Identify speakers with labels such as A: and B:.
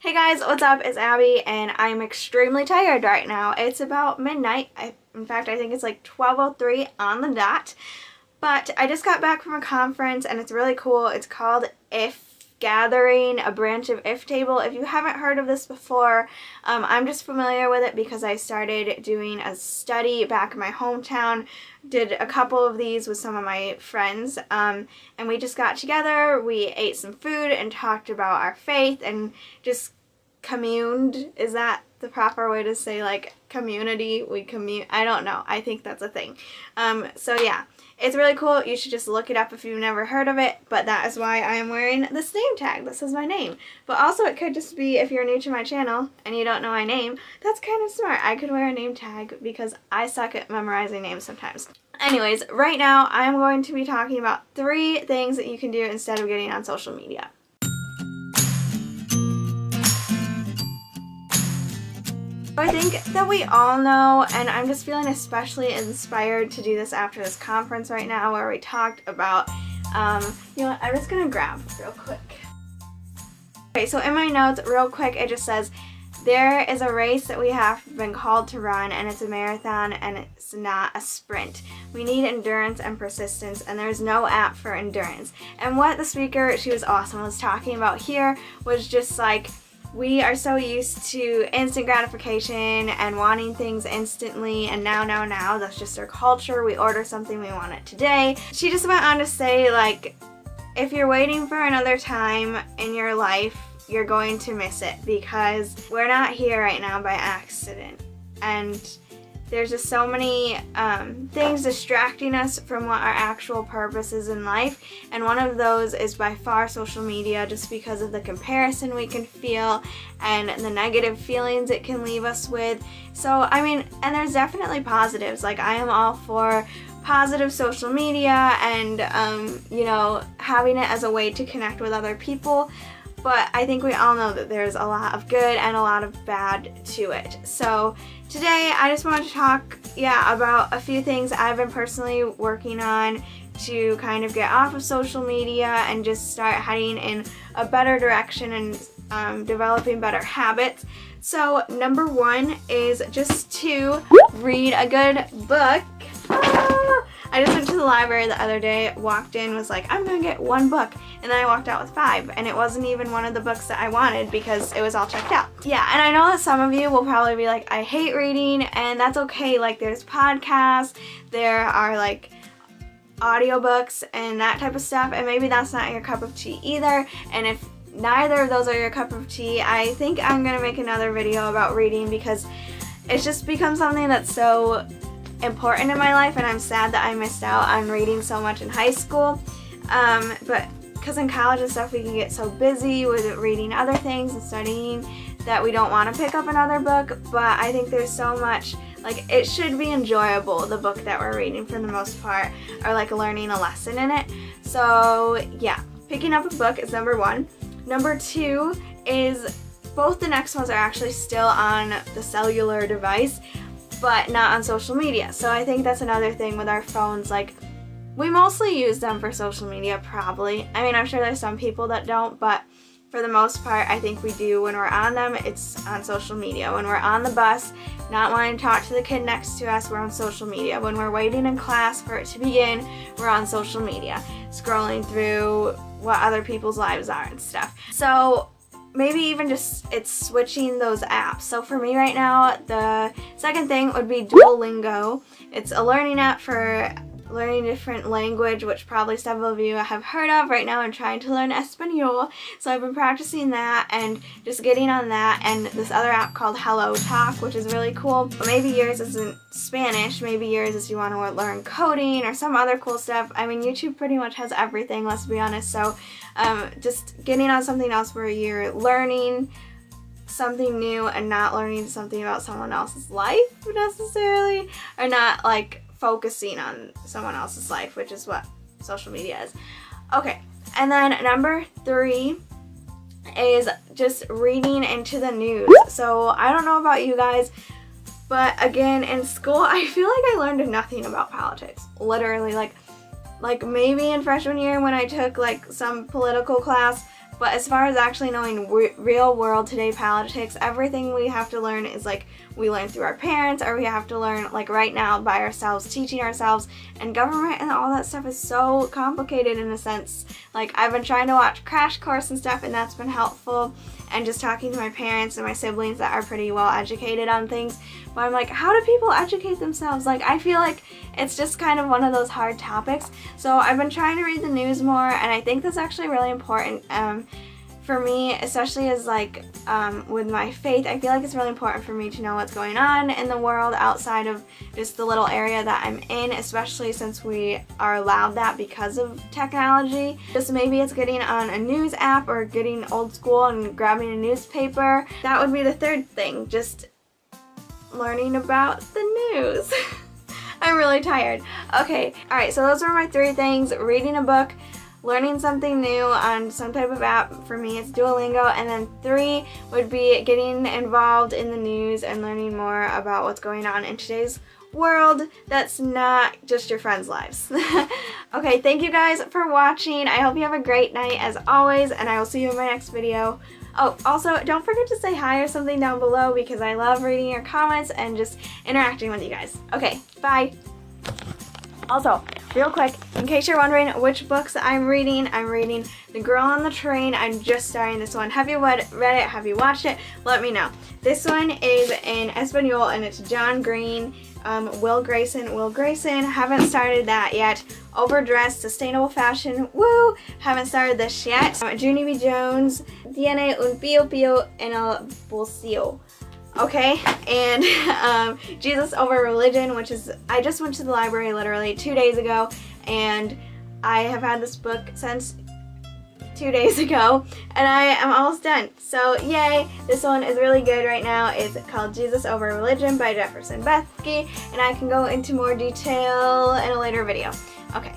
A: Hey guys, what's up? It's Abby and I'm extremely tired right now. It's about midnight. In fact, I think it's like 12:03 on the dot. But I just got back from a conference and it's really cool. It's called If Gathering, a branch of If Table. If you haven't heard of this before, I'm just familiar with it because I started doing a study back in my hometown. Did a couple of these with some of my friends, and we just got together, we ate some food and talked about our faith and just communed. Is that the proper way to say, like, community? We commune. I don't know. I think that's a thing. So yeah, it's really cool. You should just look it up if you've never heard of it, but that is why I am wearing this name tag. This is my name. But also it could just be, if you're new to my channel and you don't know my name, that's kind of smart. I could wear a name tag because I suck at memorizing names sometimes. Anyways, right now I'm going to be talking about 3 things that you can do instead of getting on social media. I think that we all know, and I'm just feeling especially inspired to do this after this conference right now where we talked about, you know what, I'm just gonna grab real quick. Okay, so in my notes, real quick, it just says, there is a race that we have been called to run, and it's a marathon, and it's not a sprint. We need endurance and persistence, and there's no app for endurance. And what the speaker, she was awesome, was talking about here was just like, we are so used to instant gratification and wanting things instantly, and now, that's just our culture. We order something, we want it today. She just went on to say, like, if you're waiting for another time in your life, you're going to miss it because we're not here right now by accident. And there's just so many things distracting us from what our actual purpose is in life, and one of those is by far social media, just because of the comparison we can feel and the negative feelings it can leave us with. So I mean, and there's definitely positives. Like, I am all for positive social media and you know, having it as a way to connect with other people. But I think we all know that there's a lot of good and a lot of bad to it. So today I just wanted to talk, about a few things I've been personally working on to kind of get off of social media and just start heading in a better direction and developing better habits. So number 1 is just to read a good book. I just went to the library the other day, walked in, was like, I'm gonna get 1 book, and then I walked out with 5, and it wasn't even one of the books that I wanted because it was all checked out. Yeah, and I know that some of you will probably be like, I hate reading, and that's okay. Like, there's podcasts, there are like audiobooks and that type of stuff, and maybe that's not your cup of tea either. And if neither of those are your cup of tea, I think I'm gonna make another video about reading because it's just become something that's so important in my life, and I'm sad that I missed out on reading so much in high school. But because in college and stuff we can get so busy with reading other things and studying that we don't want to pick up another book. But I think there's so much, like, it should be enjoyable, the book that we're reading for the most part, or like learning a lesson in it. So yeah, picking up a book is number 1. Number 2 is, both the next ones are actually still on the cellular device, but not on social media. So I think that's another thing with our phones. Like, we mostly use them for social media, probably. I mean, I'm sure there's some people that don't, but for the most part, I think we do. When we're on them, it's on social media. When we're on the bus, not wanting to talk to the kid next to us, we're on social media. When we're waiting in class for it to begin, we're on social media, scrolling through what other people's lives are and stuff. So maybe even just it's switching those apps. So for me right now, the second thing would be Duolingo. It's a learning app for learning different language, which probably several of you have heard of. Right now I'm trying to learn Espanol, so I've been practicing that and just getting on that, and this other app called Hello Talk, which is really cool. But maybe yours isn't Spanish, maybe yours is you want to learn coding or some other cool stuff. I mean, YouTube pretty much has everything, let's be honest. So just getting on something else where you're learning something new and not learning something about someone else's life necessarily, or not like focusing on someone else's life, which is what social media is. Okay, and then number 3 is just reading into the news. So I don't know about you guys, but again, in school, I feel like I learned nothing about politics. Literally, like maybe in freshman year when I took like some political class, But as far as actually knowing real world today politics, everything we have to learn is like we learn through our parents, or we have to learn like right now by ourselves, teaching ourselves. And government and all that stuff is so complicated in a sense. Like I've been trying to watch Crash Course and stuff, and that's been helpful. And just talking to my parents and my siblings that are pretty well educated on things. But I'm like, how do people educate themselves? Like I feel like it's just kind of one of those hard topics. So I've been trying to read the news more, and I think that's actually really important for me, especially as like with my faith. I feel like it's really important for me to know what's going on in the world outside of just the little area that I'm in, especially since we are allowed that because of technology. Just maybe it's getting on a news app or getting old school and grabbing a newspaper. That would be the third thing, just learning about the news. I'm really tired. Okay, alright, so those are my 3 things. Reading a book, learning something new on some type of app. For me it's Duolingo. And then 3 would be getting involved in the news and learning more about what's going on in today's world that's not just your friends' lives. Okay, thank you guys for watching. I hope you have a great night as always, and I will see you in my next video. Oh, also, don't forget to say hi or something down below, because I love reading your comments and just interacting with you guys. Okay, bye. Also, real quick, in case you're wondering which books I'm reading The Girl on the Train. I'm just starting this one. Have you read it? Have you watched it? Let me know. This one is in Espanol, and it's John Green, Will Grayson. Haven't started that yet. Overdressed, Sustainable Fashion. Woo! Haven't started this yet. Junie B. Jones, Tiene un pío pío en el bolsillo. Okay, and Jesus Over Religion, which is, I just went to the library literally 2 days ago, and I have had this book since 2 days ago, and I am almost done. So yay, this one is really good right now. It's called Jesus Over Religion by Jefferson Bethke, and I can go into more detail in a later video. Okay.